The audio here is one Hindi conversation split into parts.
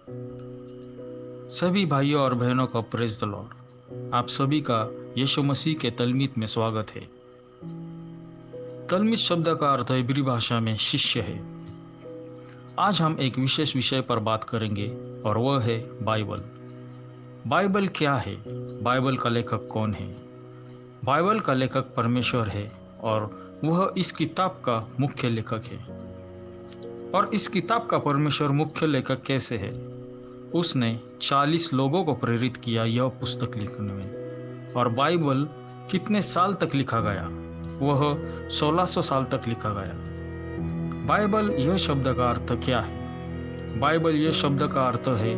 सभी भाइयों और बहनों का प्रेज द लॉर्ड। आप सभी का यीशु मसीह के तलमीद में स्वागत है। तलमीद शब्द का अर्थ इब्री भाषा में शिष्य है। आज हम एक विशेष विषय पर बात करेंगे और वह है बाइबल। बाइबल क्या है? बाइबल का लेखक कौन है? बाइबल का लेखक परमेश्वर है और वह इस किताब का मुख्य लेखक है। और इस किताब का परमेश्वर मुख्य लेखक कैसे है? उसने 40 लोगों को प्रेरित किया यह पुस्तक लिखने में। और बाइबल कितने साल तक लिखा गया? वह 1600 साल तक लिखा गया। बाइबल यह शब्द का अर्थ क्या है? बाइबल यह शब्द का अर्थ है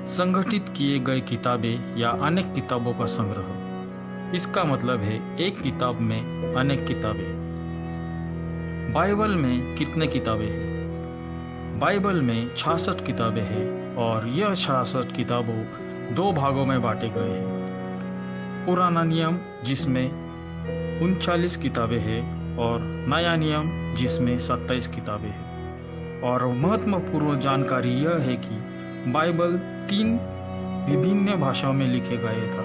संगठित किए गए किताबें या अनेक किताबों का संग्रह। इसका मतलब है एक किताब में अनेक किताबें। बाइबल में कितने किताबें हैं? बाइबल में 66 किताबें हैं और यह 66 किताबों दो भागों में बांटे गए हैं। पुराना नियम जिसमें 39 किताबें हैं और नया नियम जिसमें 27 किताबें हैं। और महत्वपूर्ण जानकारी यह है कि बाइबल 3 विभिन्न भाषाओं में लिखे गए था।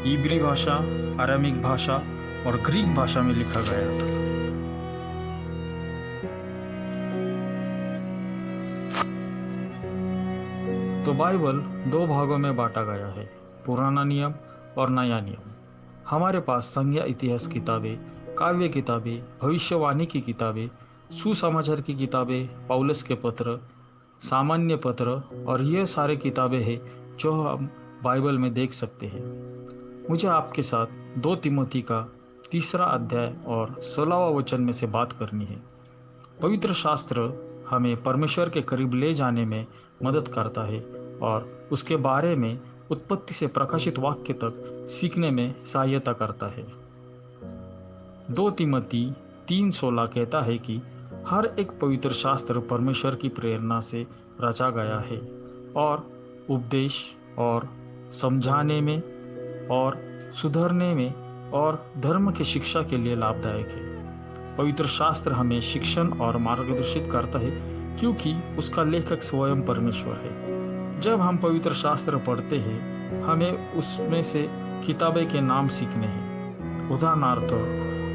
इब्री भाषा, अरामिक भाषा और ग्रीक भाषा में लिखा गया था। तो बाइबल 2 भागों में बांटा गया है, पुराना नियम और नया नियम। हमारे पास संज्ञा इतिहास किताबें, काव्य किताबें, भविष्यवाणी की किताबें, सुसमाचार की किताबें, पौलुस के पत्र, सामान्य पत्र और ये सारे किताबें हैं जो हम बाइबल में देख सकते हैं। मुझे आपके साथ 2 तिमोथी का 3 अध्याय और 16वां वचन में से बात करनी है। पवित्र शास्त्र हमें परमेश्वर के करीब ले जाने में मदद करता है और उसके बारे में उत्पत्ति से प्रकाशित वाक्य तक सीखने में सहायता करता है। 2 तिमोथी 3:16 कहता है कि हर एक पवित्र शास्त्र परमेश्वर की प्रेरणा से रचा गया है और उपदेश और समझाने में और सुधरने में और धर्म की शिक्षा के लिए लाभदायक है। पवित्र शास्त्र हमें शिक्षण और मार्गदर्शित करता है क्योंकि उसका लेखक स्वयं परमेश्वर है। जब हम पवित्र शास्त्र पढ़ते हैं हमें उसमें से किताबें के नाम सीखने हैं। उदाहरणार्थ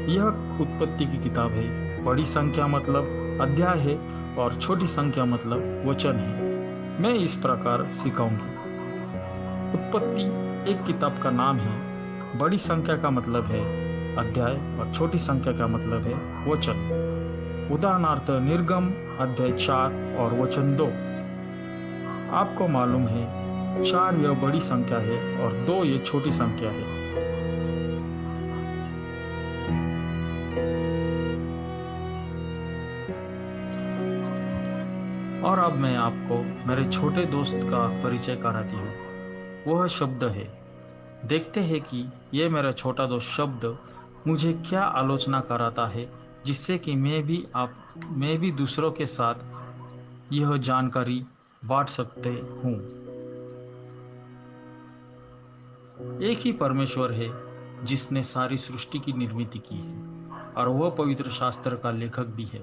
यह उत्पत्ति की किताब है, बड़ी संख्या मतलब अध्याय है और छोटी संख्या मतलब वचन है। मैं इस प्रकार सिखाऊंगी। उत्पत्ति एक किताब का नाम है, बड़ी संख्या का मतलब है अध्याय और छोटी संख्या का मतलब है वचन। उदाहरणार्थ निर्गम अध्याय 4 और वचन 2। आपको मालूम है 4 यह बड़ी संख्या है और 2 ये छोटी संख्या है। और अब मैं आपको मेरे छोटे दोस्त का परिचय कराती हूँ। वह शब्द है। देखते हैं कि ये मेरा छोटा दोस्त शब्द मुझे क्या आलोचना कराता है, जिससे कि मैं भी दूसरों के साथ यह जानकारी बांट सकते हूँ। एक ही परमेश्वर है जिसने सारी सृष्टि की निर्मित की है और वह पवित्र शास्त्र का लेखक भी है।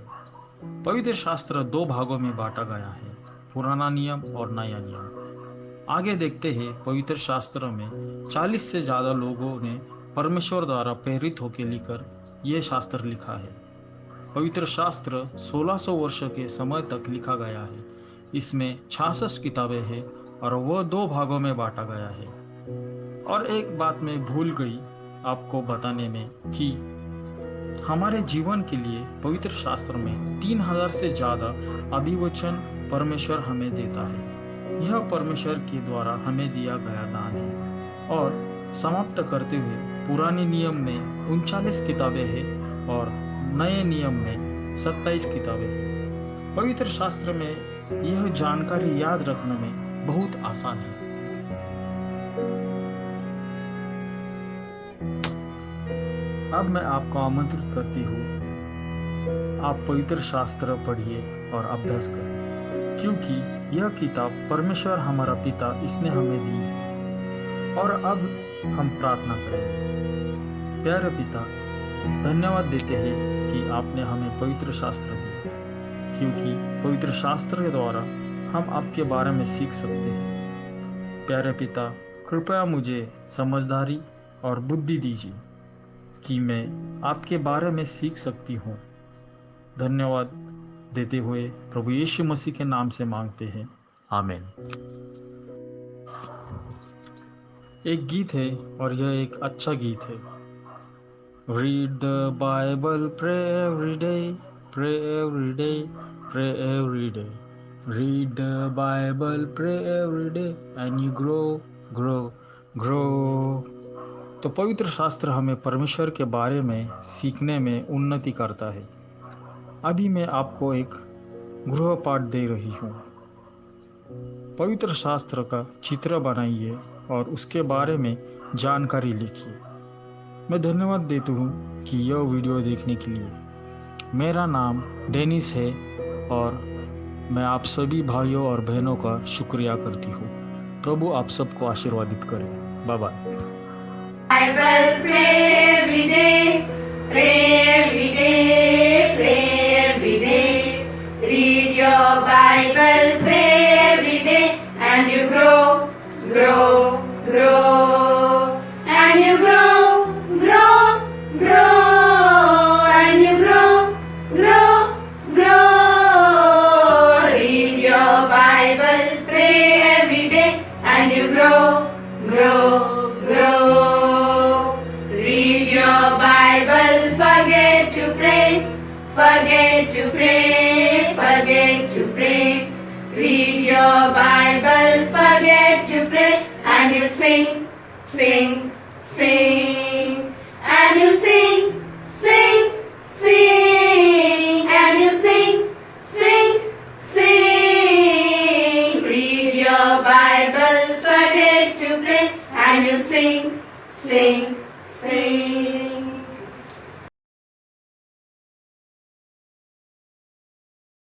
पवित्र शास्त्र 2 भागों में बांटा गया है, पुराना नियम और नया नियम। आगे देखते हैं पवित्र शास्त्र में 40 से ज़्यादा लोगों ने परमेश्वर द्वारा प्रेरित होकर लिखकर यह शास्त्र लिखा है। पवित्र शास्त्र 1600 वर्ष के समय तक लिखा गया है। इसमें 66 किताबें हैं और वह 2 भागों में बांटा गया है। और एक बात मैं भूल गई आपको बताने में कि हमारे जीवन के लिए पवित्र शास्त्र में 3000 से ज़्यादा अभिवचन परमेश्वर हमें देता है। यह परमेश्वर के द्वारा हमें दिया गया दान है। और समाप्त करते हुए पुराने नियम में 39 किताबें हैं और नए नियम में 27 किताबें हैं। पवित्र शास्त्र में यह जानकारी याद रखने में बहुत आसान है। अब मैं आपको आमंत्रित करती हूँ, आप पवित्र शास्त्र पढ़िए और अभ्यास करें, क्योंकि यह किताब परमेश्वर हमारा पिता इसने हमें दी है। और अब हम प्रार्थना करें। प्यारे पिता, धन्यवाद देते हैं कि आपने हमें पवित्र शास्त्र दिया, क्योंकि पवित्र शास्त्र के द्वारा हम आपके बारे में सीख सकते हैं। प्यारे पिता, कृपया मुझे समझदारी और बुद्धि दीजिए कि मैं आपके बारे में सीख सकती हूँ। धन्यवाद देते हुए प्रभु यीशु मसीह के नाम से मांगते हैं, आमीन। एक गीत है और यह एक अच्छा गीत है। Read the Bible, pray every day, pray every day, pray every day. Read the Bible, pray every day and you grow grow grow. तो पवित्र शास्त्र हमें परमेश्वर के बारे में सीखने में उन्नति करता है। अभी मैं आपको एक गृहपाठ दे रही हूँ। पवित्र शास्त्र का चित्र बनाइए और उसके बारे में जानकारी लिखिए। मैं धन्यवाद देती हूँ कि यह वीडियो देखने के लिए। मेरा नाम डेनिस है और मैं आप सभी भाइयों और बहनों का शुक्रिया करती हूँ। प्रभु आप सबको आशीर्वादित करे। Bye bye. Bible, pray every day, pray every day, pray every day. Read your Bible, pray every day, and you grow, grow, grow, and you grow, grow, grow, and you grow, grow, grow. Read your Bible, pray every day, and you grow, grow, grow. Read your Bible, forget to pray, forget to pray, forget to pray. Read your Bible, forget to pray, and you sing, sing, sing, and you sing, sing, sing, and you sing, sing, sing. Read your Bible, forget to pray, and you sing, sing, sing.